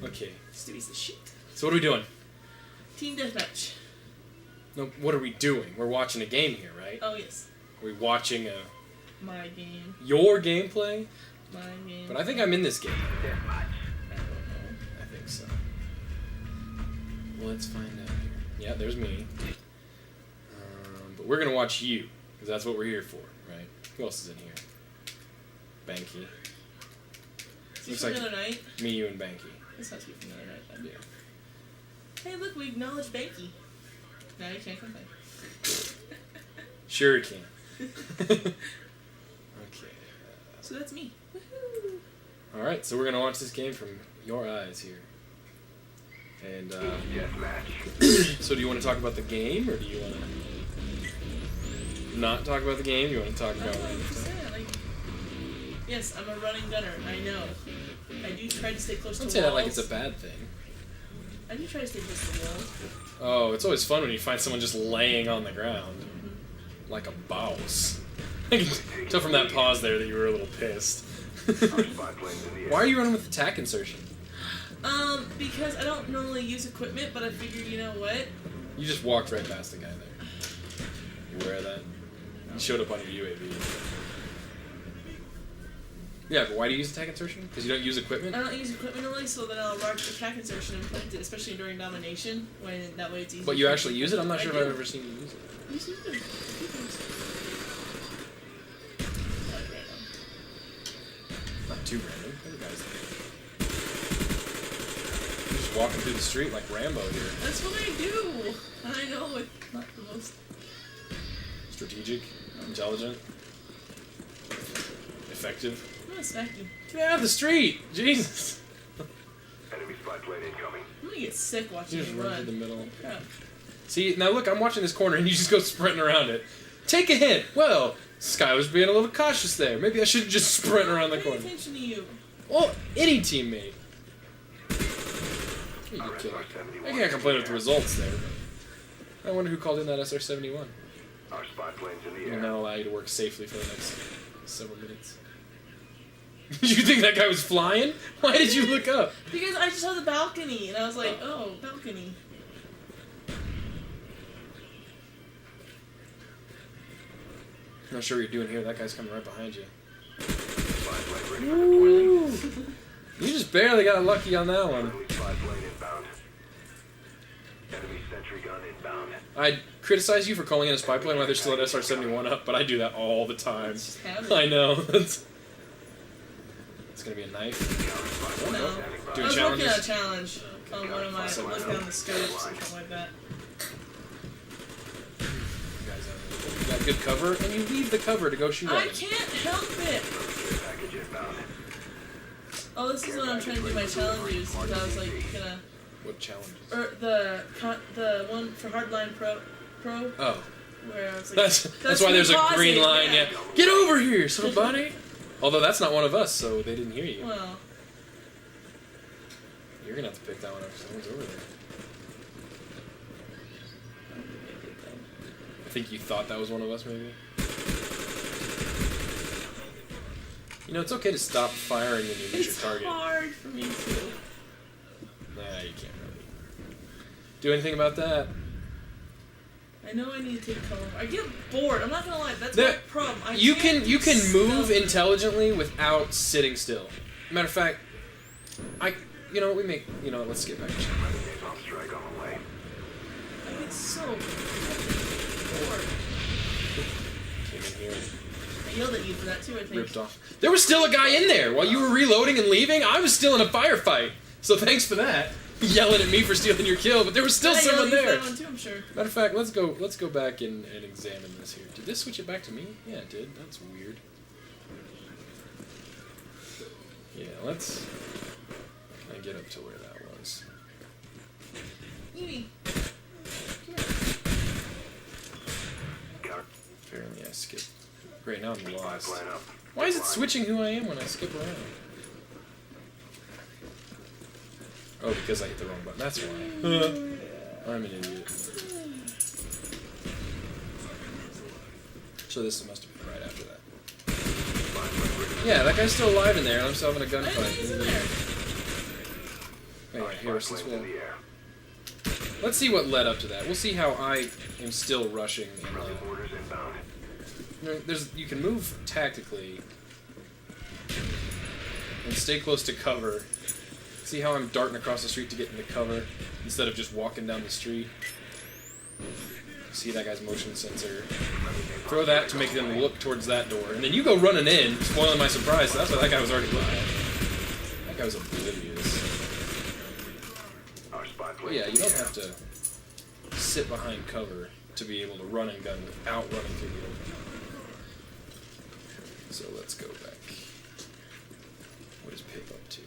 Okay. Stewie's the shit. So what are we doing? Team Deathmatch. No, what are we doing? We're watching a game here, right? Oh, yes. Are we watching My game. your gameplay? My game. But I think I'm in this game. I don't know. I think so. Well, let's find out here. Yeah, there's me. But we're going to watch you, because that's what we're here for, right? Who else is in here? Banki. Looks like another night. Me, you, and Banki. This must be from another night. Then. Yeah. Hey, look, we acknowledge Banki. Now you can't complain. Sure you can. Okay. So that's me. Woohoo! Alright, so we're going to watch this game from your eyes here. And, so do you want to talk about the game, or do you want to not talk about the game? Do you want to talk about yes, I'm a running gunner, I know. I do try to stay close to walls. Don't say that like it's a bad thing. I do try to stay close to walls. Oh, it's always fun when you find someone just laying on the ground. Like a boss. I can tell from that pause there that you were a little pissed. Why are you running with attack insertion? Because I don't normally use equipment, but I figured, you know what? You just walked right past the guy there. You aware of that? He showed up on your UAV. Yeah, but why do you use attack insertion? Because you don't use equipment? I don't use equipment normally, so then I'll rock attack insertion and plant it, especially during domination, when that way it's easy. But you actually use it? I'm not sure if I've ever seen you use it. Use it. Not too random. Other guys there. You're just walking through the street like Rambo here. That's what I do. I know it's not the most Strategic, intelligent, effective. I'm gonna smack you. Get out of the street! Jesus! Enemy spy plane incoming. I'm gonna get sick watching You just you run run. through the middle. Crap. See, now look, I'm watching this corner and you just go sprinting around it. Take a hint! Well, Sky was being a little cautious there. Maybe I should just sprint around the Pay corner. attention to you. Well, any teammate. You kidding. I can't complain with the results there. I wonder who called in that SR-71. Our spy plane's in the Will air. now allow you to work safely for the next several minutes. Did you think that guy was flying? Why did you look up? Because I just saw the balcony, and I was like, oh, balcony. I'm not sure what you're doing here. That guy's coming right behind you. Spy plane ready for Ooh. deployment. You just barely got lucky on that one. Enemy spy plane inbound. Enemy sentry gun inbound. I'd criticize you for calling in a spy plane while there's still an SR-71 up, but I do that all the time. Let's just have it. I know. It's gonna be a knife. No. Doing I was working challenges? on a challenge on one of my, looking on the scopes or something like that. You guys you got good cover, and you leave the cover to go shoot I at him. can't help it! Package inbound. Oh, this is when I'm trying to do my challenges, because I was like, gonna... What challenges? Or the one for Hardline Pro, Oh. where I was like... That's why there's a pausing, green line, yeah. Get over here, somebody! Although that's not one of us, so they didn't hear you. Well... You're gonna have to pick that one up, someone's over there. I think you thought that was one of us, maybe? You know, it's okay to stop firing when you miss your target. It's hard for me to... Nah, you can't really do anything about that. I know I need to take cover. I get bored. I'm not gonna lie. That's There- my problem. You can move stuff. intelligently without sitting still. Matter of fact, let's get back to chat. Napalm strike on the way. I get so bored. Came in here and I yelled at you for that too, I think. ripped off. There was still a guy in there while you were reloading and leaving. I was still in a firefight, so thanks for that. Yelling at me for stealing your kill, but there was still someone there. I yelled at you for that one too, I'm sure. Matter of fact, let's go back and examine this here. Did this switch it back to me? Yeah, it did. That's weird. Yeah, let's. Can I get up to where that was? Evie. Apparently I skipped. Great, now I'm Spy lost. plane up. Why is it switching who I am when I skip around? Oh, because I hit the wrong button. That's why. I'm an idiot. So this must have been right after that. Yeah, that guy's still alive in there, and I'm still having a I didn't think he's in gunfight. there. Oh, Our yeah, here, spy since planes we'll... in the air. Let's see what led up to that. We'll see how I am still rushing. And, Friendly mortars inbound. you can move tactically and stay close to cover. See how I'm darting across the street to get into cover instead of just walking down the street. See that guy's motion sensor. Throw that to make them look towards that door. And then you go running in, spoiling my surprise. So that's what that guy was already looking at. That guy was oblivious. Our spy But planes yeah, in you the don't air. have to sit behind cover to be able to run and gun without running through the open. So let's go back. What is PIP up to?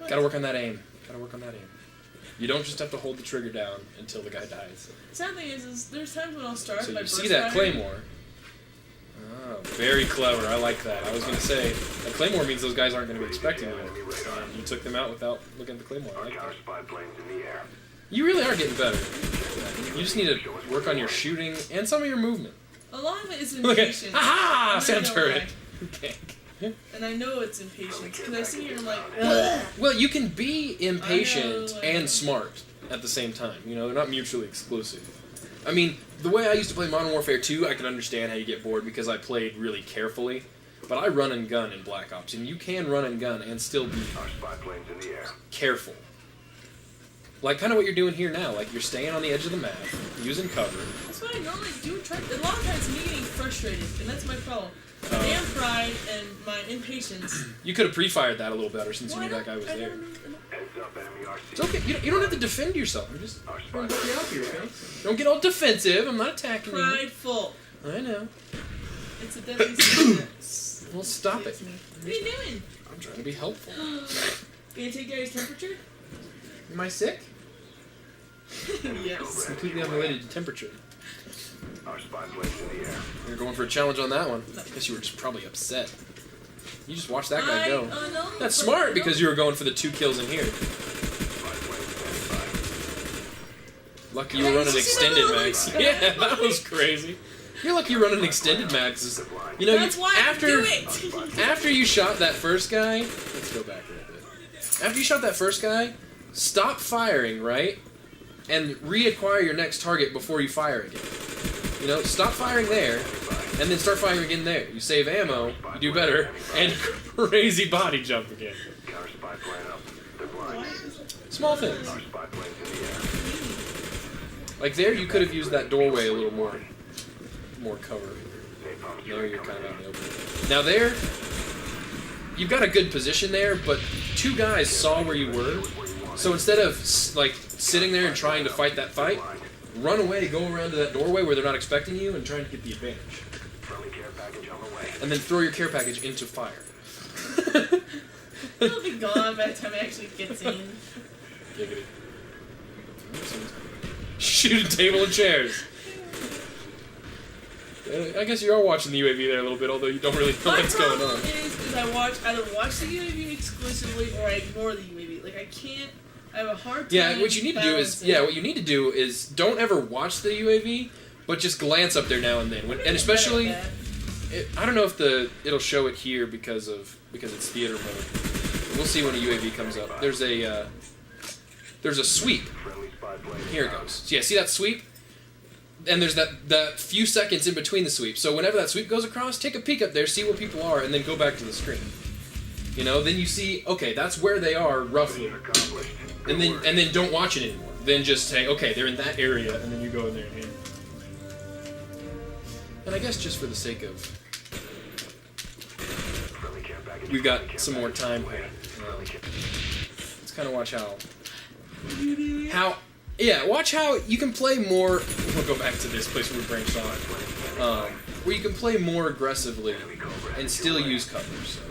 Gotta work on that aim. Gotta work on that aim. You don't just have to hold the trigger down until the guy dies. Sad thing is there's times when I'll start So by you see burst that firing. claymore. Oh, very clever. I like that. I was going to say, a claymore means those guys aren't going to be expecting you. And you took them out without looking at the claymore. I Our like counter that. spy planes in the air. You really are getting better. You just need to work on your shooting and some of your movement. A lot of it is Look at, impatience. aha! I'm Sam not gonna lie. turret. Okay. And I know it's impatience because I sit here and I'm like, ugh. Well, you can be impatient I know. and smart at the same time. You know, they're not mutually exclusive. I mean, the way I used to play Modern Warfare 2, I can understand how you get bored because I played really carefully. But I run and gun in Black Ops, and you can run and gun and still be Our spy planes in the air. careful. Like kind of what you're doing here now. Like you're staying on the edge of the map, using cover. That's what I normally do. A lot of times, me getting frustrated, and that's my problem. My Oh. damn pride and my impatience. You could have pre-fired that a little better since you Well, knew that guy was I there. don't- Heads up, enemy RC. It's okay. You don't have to defend yourself. I'm just Our trying spy to help you out planes here, in the okay? air. Don't get all defensive. I'm not attacking you. Prideful. I know. It's a deadly sin. Well, stop it. What are you doing? I'm trying to be helpful. You gonna take Gary's temperature? Am I sick? Yes. It's completely unrelated to temperature. Our spy planes in the air. You're going for a challenge on that one. I guess you were just probably upset. You just watched that guy go. No, That's but smart no. because you were going for the 2 kills in here. Spy planes standing Lucky you were running extended mags. Yeah, that was crazy. You're lucky you're running extended mags. You know, That's why I do it. after you shot that first guy, let's go back a little bit. After you shot that first guy, stop firing, right? And reacquire your next target before you fire again. You know, stop firing there, and then start firing again there. You save ammo, you do better, and crazy body jump again. by. Counter spy plane up. They're blind. Small things. Our spy planes in the air. Like there, you could have used that doorway a little more cover. Napalm There, you're coming kind of out in. in the open. Now there, you've got a good position there, but 2 guys saw where you were. So instead of like sitting there and trying to fight that fight, run away, go around to that doorway where they're not expecting you, and trying to get the advantage. Friendly care package on the way. And then throw your care package into fire. It'll be gone by the time it actually gets in. Giggity. Shoot a table and chairs. I guess you are watching the UAV there a little bit, although you don't really know My what's going problem on. is I either watch the UAV exclusively or I ignore the UAV. Like I can't. I have a hard time. Yeah, what you need to do is don't ever watch the UAV, but just glance up there now and then. And especially, I don't know if it'll show it here because it's theater mode. We'll see when a UAV comes up. There's a sweep. Friendly spy plane. Here it goes. So yeah, see that sweep? And there's that few seconds in between the sweep. So whenever that sweep goes across, take a peek up there, see where people are, and then go back to the screen. You know, then you see, okay, that's where they are roughly. Accomplished. And then don't watch it anymore. Then just say, okay, they're in that area, and then you go in there and hit. And I guess just for the sake of, Friendly care package. we've got some more time here. Let's kind of watch watch how you can play more. We'll go back to this place where we branched off, where you can play more aggressively and still use cover. So.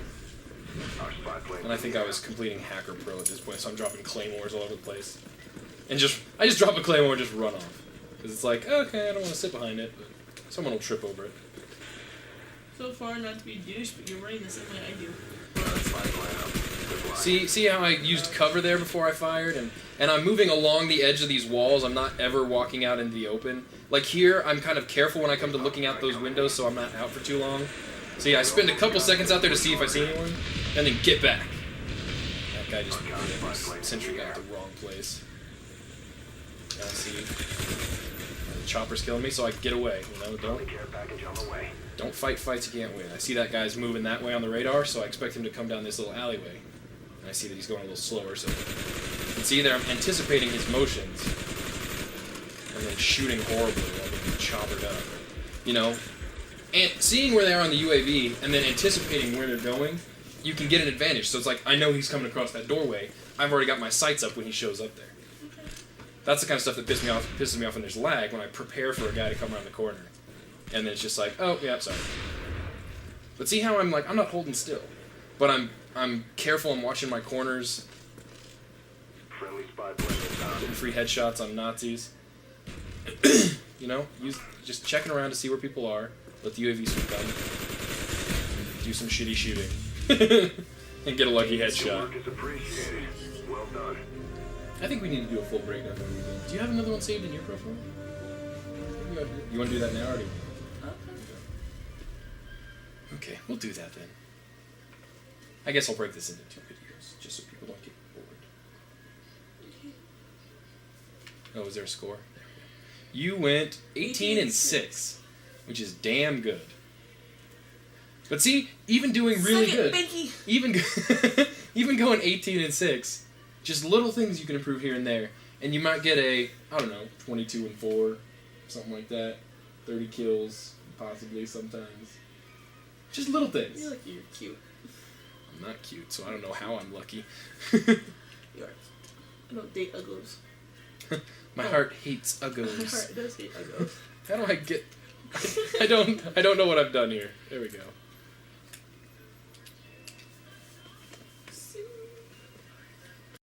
Our spy plane. And I think I was completing Hacker Pro at this point, so I'm dropping claymores all over the place. And I just drop a claymore and just run off. Because it's like, okay, I don't want to sit behind it, but someone will trip over it. So far, not to be a douche, but you're running the same way I do. Spy plane up. They're blind. See how I used cover there before I fired? And and I'm moving along the edge of these walls. I'm not ever walking out into the open. Like here, I'm kind of careful when I come to looking out those windows so I'm not out for too long. So yeah, I spend a couple seconds out there to see if I see anyone, and then get back. That guy just sentry gun at the wrong place. I see. The chopper's killing me, so I get away. You know, don't fight fights you can't win. I see that guy's moving that way on the radar, so I expect him to come down this little alleyway. And I see that he's going a little slower, so you can see there I'm anticipating his motions and then shooting horribly while getting choppered up. You know, and seeing where they are on the UAV and then anticipating where they're going, you can get an advantage. So it's like, I know he's coming across that doorway. I've already got my sights up when he shows up there. That's the kind of stuff that pisses me off when there's lag, when I prepare for a guy to come around the corner. And then it's just like, oh, yeah, sorry. But see how I'm like, I'm not holding still. But I'm careful, I'm watching my corners. Getting free headshots on Nazis. You know, just checking around to see where people are. Let the UAV swoop down. Do some shitty shooting. And get a lucky headshot. Well done. I think we need to do a full breakdown of everything. Do you have another one saved in your profile? You want to do that now, or do you? Okay, we'll do that then. I guess I'll break this into 2 videos, just so people don't get bored. Oh, is there a score? There we go. You went 18 and 6, which is damn good. But see, even doing really good, even going 18 and 6, just little things you can improve here and there, and you might get a, I don't know, 22 and 4, something like that, 30 kills, possibly sometimes. Just little things. You're lucky you're cute. I'm not cute, so I don't know how I'm lucky. You are. I don't date uggos. My heart hates My uggos. heart does hate uggos. How do I get... I don't know what I've done here. There we go.